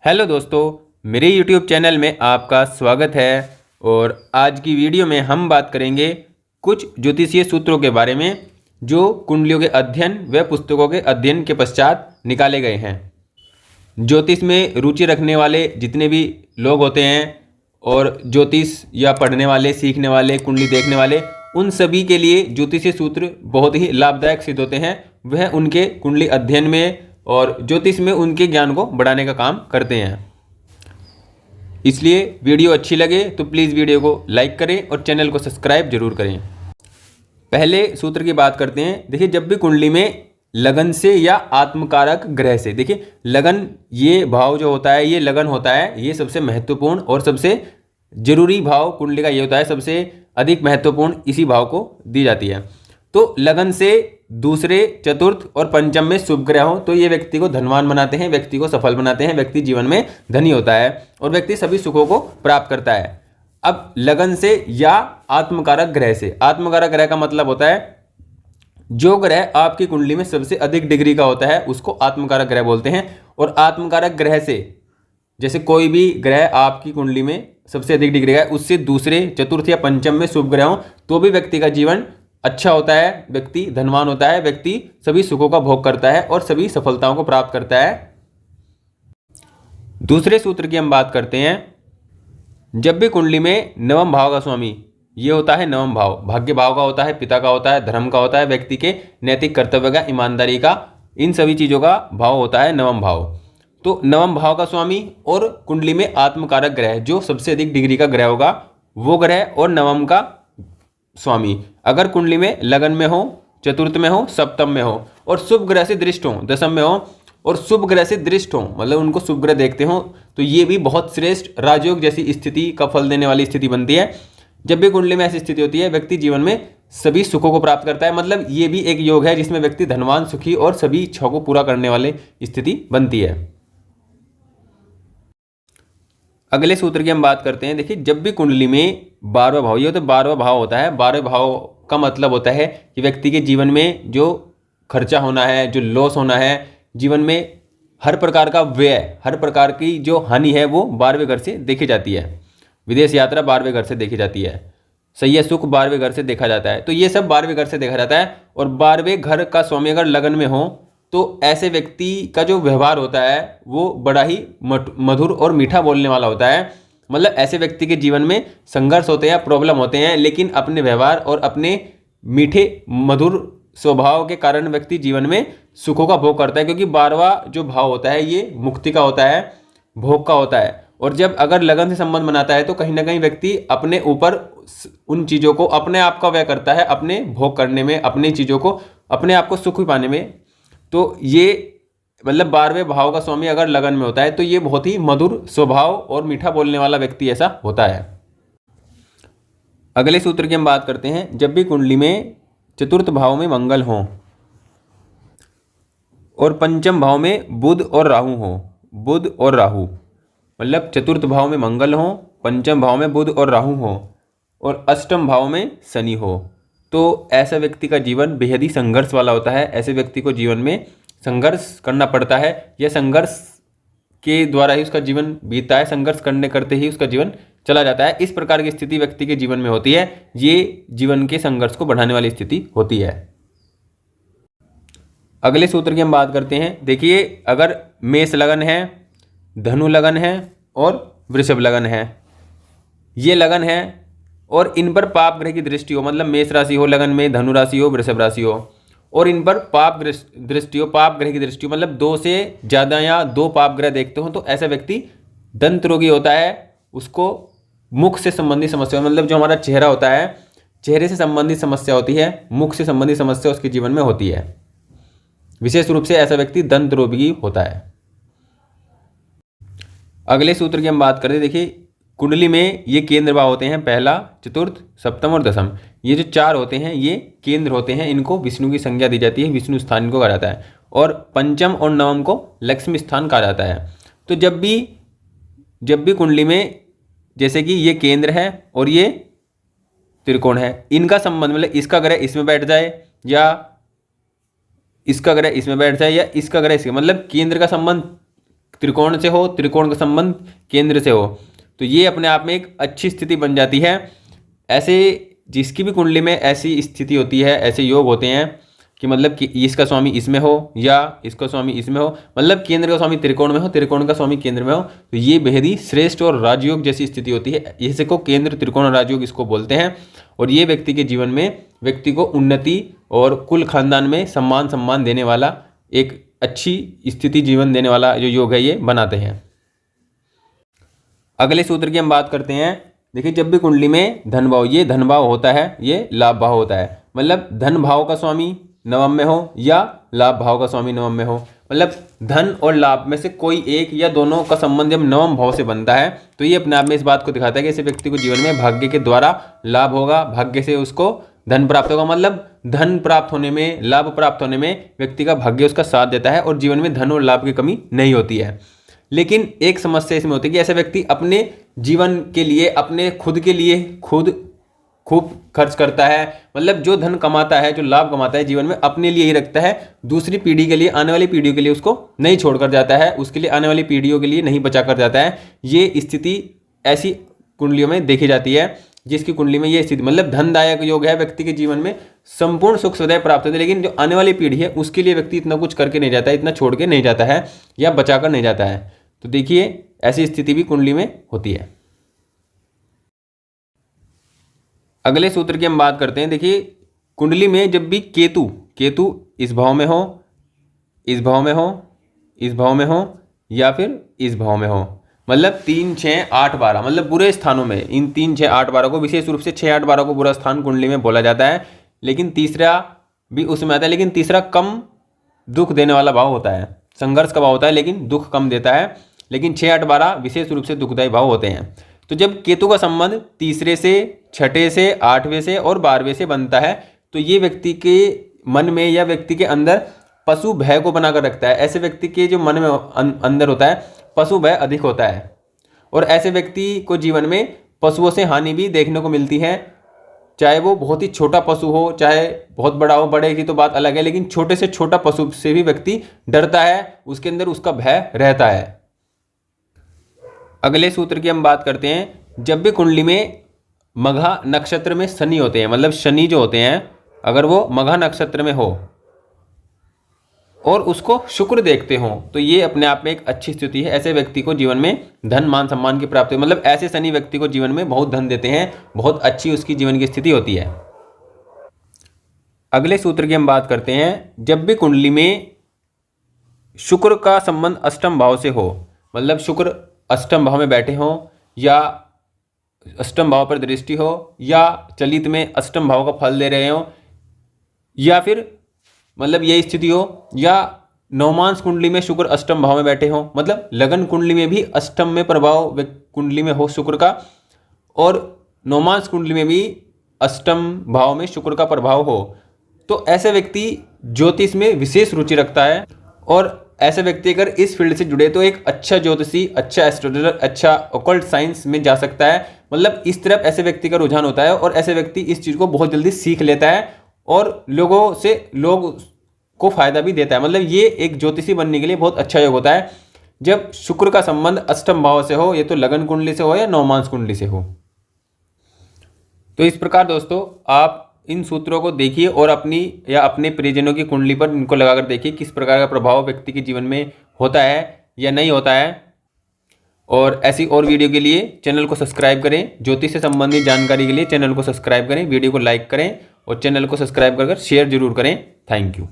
Hello दोस्तों, मेरे YouTube channel में आपका स्वागत है। और आज की वीडियो में हम बात करेंगे कुछ ज्योतिषीय सूत्रों के बारे में जो कुंडलियों के अध्ययन व पुस्तकों के अध्ययन के पश्चात निकाले गए हैं। ज्योतिष में रुचि रखने वाले जितने भी लोग होते हैं और ज्योतिष या पढ़ने वाले, सीखने वाले, कुंडली देखने वाले, उन सभी के लिए ज्योतिषीय सूत्र बहुत ही लाभदायक सिद्ध होते हैं। वह उनके कुंडली अध्ययन में और ज्योतिष में उनके ज्ञान को बढ़ाने का काम करते हैं। इसलिए वीडियो अच्छी लगे तो प्लीज़ वीडियो को लाइक करें और चैनल को सब्सक्राइब जरूर करें। पहले सूत्र की बात करते हैं। देखिए, जब भी कुंडली में लगन से या आत्मकारक ग्रह से, देखिए लगन, ये भाव जो होता है, ये लगन होता है, ये सबसे महत्वपूर्ण और सबसे जरूरी भाव कुंडली का ये होता है, सबसे अधिक महत्वपूर्ण इसी भाव को दी जाती है। तो लगन से दूसरे, चतुर्थ और पंचम में शुभ ग्रह हो तो ये व्यक्ति को धनवान बनाते हैं, व्यक्ति को सफल बनाते हैं, व्यक्ति जीवन में धनी होता है और व्यक्ति सभी सुखों को प्राप्त करता है। अब लगन से या आत्मकारक ग्रह से, आत्मकारक ग्रह का मतलब होता है जो ग्रह आपकी कुंडली में सबसे अधिक डिग्री का होता है उसको आत्मकारक ग्रह बोलते हैं। और आत्मकारक ग्रह से, जैसे कोई भी ग्रह आपकी कुंडली में सबसे अधिक डिग्री का है, उससे दूसरे, चतुर्थ या पंचम में शुभ ग्रह हो तो भी व्यक्ति का जीवन अच्छा होता है, व्यक्ति धनवान होता है, व्यक्ति सभी सुखों का भोग करता है और सभी सफलताओं को प्राप्त करता है। दूसरे सूत्र की हम बात करते हैं। जब भी कुंडली में नवम भाव का स्वामी, ये होता है नवम भाव, भाग्य भाव का होता है, पिता का होता है, धर्म का होता है, व्यक्ति के नैतिक कर्तव्य का, ईमानदारी का, इन सभी चीज़ों का भाव होता है नवम भाव। तो नवम भाव का स्वामी और कुंडली में आत्मकारक ग्रह जो सबसे अधिक डिग्री का ग्रह होगा वो ग्रह और नवम का स्वामी अगर कुंडली में लगन में हो, चतुर्थ में हो, सप्तम में हो और शुभ ग्रह से दृष्ट हो, दशम में हो और शुभ ग्रह से दृष्ट हो, मतलब उनको शुभ ग्रह देखते हो, तो ये भी बहुत श्रेष्ठ राजयोग जैसी स्थिति का फल देने वाली स्थिति बनती है। जब भी कुंडली में ऐसी स्थिति होती है व्यक्ति जीवन में सभी सुखों को प्राप्त करता है। मतलब ये भी एक योग है जिसमें व्यक्ति धनवान, सुखी और सभी इच्छाओं को पूरा करने वाली स्थिति बनती है। अगले सूत्र की हम बात करते हैं। देखिए, जब भी कुंडली में 12वां भाव, ये तो 12वां भाव होता है, 12वें भाव का मतलब होता है कि व्यक्ति के जीवन में जो खर्चा होना है, जो लॉस होना है, जीवन में हर प्रकार का व्यय, हर प्रकार की जो हानि है वो 12वें घर से देखी जाती है। विदेश यात्रा 12वें घर से देखी जाती है, सही सुख 12वें घर से देखा जाता है। तो ये सब 12वें घर से देखा जाता है। और 12वें घर का स्वामी अगर लगन में हो तो ऐसे व्यक्ति का जो व्यवहार होता है वो बड़ा ही मधुर और मीठा बोलने वाला होता है। मतलब ऐसे व्यक्ति के जीवन में संघर्ष होते हैं, प्रॉब्लम होते हैं, लेकिन अपने व्यवहार और अपने मीठे मधुर स्वभाव के कारण व्यक्ति जीवन में सुखों का भोग करता है। क्योंकि 12वां जो भाव होता है ये मुक्ति का होता है, भोग का होता है। और जब अगर लगन से संबंध बनाता है तो कहीं ना कहीं व्यक्ति अपने ऊपर उन चीज़ों को, अपने आप का व्यय करता है, अपने भोग करने में, अपनी चीज़ों को, अपने आप को सुख पाने में। तो ये मतलब 12वें भाव का स्वामी अगर लगन में होता है तो ये बहुत ही मधुर स्वभाव और मीठा बोलने वाला व्यक्ति ऐसा होता है। अगले सूत्र की हम बात करते हैं। जब भी कुंडली में चतुर्थ भाव में मंगल हो और पंचम भाव में बुध और राहु हो, बुध और राहु, मतलब चतुर्थ भाव में मंगल हो, पंचम भाव में बुध और राहु हो और अष्टम भाव में शनि हो, तो ऐसा व्यक्ति का जीवन बेहद ही संघर्ष वाला होता है। ऐसे व्यक्ति को जीवन में संघर्ष करना पड़ता है। यह संघर्ष के द्वारा ही उसका जीवन बीतता है, संघर्ष करते ही उसका जीवन चला जाता है। इस प्रकार की स्थिति व्यक्ति के जीवन में होती है। ये जीवन के संघर्ष को बढ़ाने वाली स्थिति होती है। अगले सूत्र की हम बात करते हैं। देखिए, अगर मेष लगन है, धनु लगन है और वृषभ लगन है, ये लगन है और इन पर पाप ग्रह की दृष्टि हो, मतलब मेष राशि हो लगन में, धनु राशि हो, वृषभ राशि हो और इन पर पाप दृष्टि हो, पाप ग्रह की दृष्टि हो, मतलब 2 से ज़्यादा या 2 पाप ग्रह देखते हो, तो ऐसा व्यक्ति दंत रोगी होता है। उसको मुख से संबंधित समस्या, मतलब जो हमारा चेहरा होता है, चेहरे से संबंधित समस्या होती है, मुख से संबंधित समस्या उसके जीवन में होती है। विशेष रूप से ऐसा व्यक्ति दंत रोगी होता है। अगले सूत्र की हम बात करें। देखिए, कुंडली में ये केंद्र भाव होते हैं, पहला, चतुर्थ, सप्तम और दशम। ये जो 4 होते हैं ये केंद्र होते हैं, इनको विष्णु की संज्ञा दी जाती है, विष्णु स्थान इनको कहा जाता है। और पंचम और नवम को लक्ष्मी स्थान कहा जाता है। तो जब भी कुंडली में, जैसे कि ये केंद्र है और ये त्रिकोण है, इनका संबंध, मतलब इसका ग्रह इसमें बैठ जाए या इसका ग्रह इसमें बैठ जाए या इसका ग्रह इसके, मतलब केंद्र का संबंध त्रिकोण से हो, त्रिकोण का संबंध केंद्र से हो, तो ये अपने आप में एक अच्छी स्थिति बन जाती है। ऐसे जिसकी भी कुंडली में ऐसी स्थिति होती है, ऐसे योग होते हैं कि मतलब कि इसका स्वामी इसमें हो या इसका स्वामी इसमें हो, मतलब केंद्र का स्वामी त्रिकोण में हो, त्रिकोण का स्वामी केंद्र में हो, तो ये बेहद ही श्रेष्ठ और राजयोग जैसी स्थिति होती है। इसे को केंद्र त्रिकोण और राजयोग इसको बोलते हैं। और ये व्यक्ति के जीवन में व्यक्ति को उन्नति और कुल खानदान में सम्मान देने वाला, एक अच्छी स्थिति जीवन देने वाला जो योग है ये बनाते हैं। अगले सूत्र की हम बात करते हैं। देखिए, जब भी कुंडली में धन भाव, ये धन भाव होता है, ये लाभ भाव होता है, मतलब धन भाव का स्वामी नवम में हो या लाभ भाव का स्वामी नवम में हो, मतलब धन और लाभ में से कोई एक या दोनों का संबंध जब नवम भाव से बनता है तो ये अपने आप में इस बात को दिखाता है कि ऐसे व्यक्ति को जीवन में भाग्य के द्वारा लाभ होगा, भाग्य से उसको धन प्राप्त होगा। मतलब धन प्राप्त होने में, लाभ प्राप्त होने में व्यक्ति का भाग्य उसका साथ देता है और जीवन में धन और लाभ की कमी नहीं होती है। लेकिन एक समस्या इसमें होती है कि ऐसा व्यक्ति अपने जीवन के लिए, अपने खुद के लिए खुद खूब खर्च करता है, मतलब जो धन कमाता है, जो लाभ कमाता है जीवन में अपने लिए ही रखता है, दूसरी पीढ़ी के लिए, आने वाली पीढ़ियों के लिए उसको नहीं छोड़कर जाता है, उसके लिए आने वाली पीढ़ियों के लिए नहीं बचा कर जाता है। ये स्थिति ऐसी कुंडलियों में देखी जाती है जिसकी कुंडली में ये स्थिति, मतलब धनदायक योग है, व्यक्ति के जीवन में संपूर्ण सुख सुविधाएं प्राप्त होती है, लेकिन जो आने वाली पीढ़ी है उसके लिए व्यक्ति इतना कुछ करके नहीं जाता है, इतना छोड़ के नहीं जाता है या बचा कर नहीं जाता है। तो देखिए, ऐसी स्थिति भी कुंडली में होती है। अगले सूत्र की हम बात करते हैं। देखिए, कुंडली में जब भी केतु इस भाव में हो, इस भाव में हो, इस भाव में हो या फिर इस भाव में हो, मतलब 3, 6, 8, 12, मतलब बुरे स्थानों में, इन 3, 6, 8, 12 को, विशेष रूप से 6, 8, 12 को बुरा स्थान कुंडली में बोला जाता है। लेकिन तीसरा भी उसमें आता है, लेकिन तीसरा कम दुख देने वाला भाव होता है, संघर्ष का भाव होता है, लेकिन दुख कम देता है। लेकिन 6, 8, 12 विशेष रूप से दुखदायी भाव होते हैं। तो जब केतु का संबंध तीसरे से, छठे से, 8वें से और 12वें से बनता है तो ये व्यक्ति के मन में या व्यक्ति के अंदर पशु भय को बनाकर रखता है। ऐसे व्यक्ति के जो मन में अंदर होता है पशु भय अधिक होता है, और ऐसे व्यक्ति को जीवन में पशुओं से हानि भी देखने को मिलती है, चाहे वो बहुत ही छोटा पशु हो, चाहे बहुत बड़ा हो। बड़े की तो बात अलग है, लेकिन छोटे से छोटा पशु से भी व्यक्ति डरता है, उसके अंदर उसका भय रहता है। अगले सूत्र की हम बात करते हैं। जब भी कुंडली में मघा नक्षत्र में शनि होते हैं, मतलब शनि जो होते हैं, अगर वो मघा नक्षत्र में हो और उसको शुक्र देखते हो तो ये अपने आप में एक अच्छी स्थिति है। ऐसे व्यक्ति को जीवन में धन मान सम्मान की प्राप्ति, मतलब ऐसे शनि व्यक्ति को जीवन में बहुत धन देते हैं, बहुत अच्छी उसकी जीवन की स्थिति होती है। अगले सूत्र की हम बात करते हैं। जब भी कुंडली में शुक्र का संबंध अष्टम भाव से हो, मतलब शुक्र अष्टम भाव में बैठे हों या अष्टम भाव पर दृष्टि हो या चलित में अष्टम भाव का फल दे रहे हो, या फिर मतलब यही स्थिति हो, या नवमांश कुंडली में शुक्र अष्टम भाव में बैठे हो, मतलब लगन कुंडली में भी अष्टम में प्रभाव कुंडली में हो शुक्र का, और नवमांश कुंडली में भी अष्टम भाव में शुक्र का प्रभाव हो, तो ऐसे व्यक्ति ज्योतिष में विशेष रुचि रखता है। और ऐसे व्यक्ति अगर इस फील्ड से जुड़े तो एक अच्छा ज्योतिषी, अच्छा एस्ट्रोलॉजर, अच्छा ऑकल्ट साइंस में जा सकता है, मतलब इस तरफ ऐसे व्यक्ति का रुझान होता है। और ऐसे व्यक्ति इस चीज़ को बहुत जल्दी सीख लेता है और लोग को फायदा भी देता है। मतलब ये एक ज्योतिषी बनने के लिए बहुत अच्छा योग होता है जब शुक्र का संबंध अष्टम भाव से हो, ये तो लगन कुंडली से हो या नवमांश कुंडली से हो। तो इस प्रकार दोस्तों आप इन सूत्रों को देखिए और अपनी या अपने परिजनों की कुंडली पर इनको लगाकर देखिए किस प्रकार का प्रभाव व्यक्ति के जीवन में होता है या नहीं होता है। और ऐसी और वीडियो के लिए चैनल को सब्सक्राइब करें। ज्योतिष से संबंधित जानकारी के लिए चैनल को सब्सक्राइब करें, वीडियो को लाइक करें और चैनल को सब्सक्राइब कर शेयर जरूर करें। Thank you.